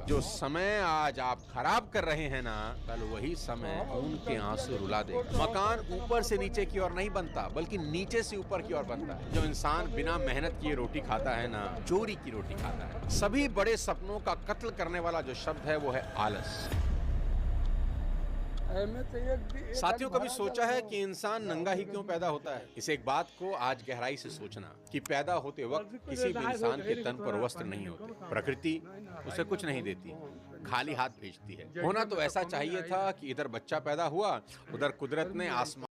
जो समय आज आप खराब कर रहे हैं ना, कल वही समय उनके आंसू रुला देगा। मकान ऊपर से नीचे की ओर नहीं बनता, बल्कि नीचे से ऊपर की ओर बनता है। जो इंसान बिना मेहनत किए रोटी खाता है ना, चोरी की रोटी खाता है। सभी बड़े सपनों का कत्ल करने वाला जो शब्द है वो है आलस। साथियों, कभी सोचा है कि इंसान नंगा ही क्यों पैदा होता है? इस एक बात को आज गहराई से सोचना कि पैदा होते वक्त किसी भी इंसान के तन पर वस्त्र नहीं होते। प्रकृति उसे कुछ नहीं देती, खाली हाथ भेजती है। होना तो ऐसा चाहिए था कि इधर बच्चा पैदा हुआ, उधर कुदरत ने आसमान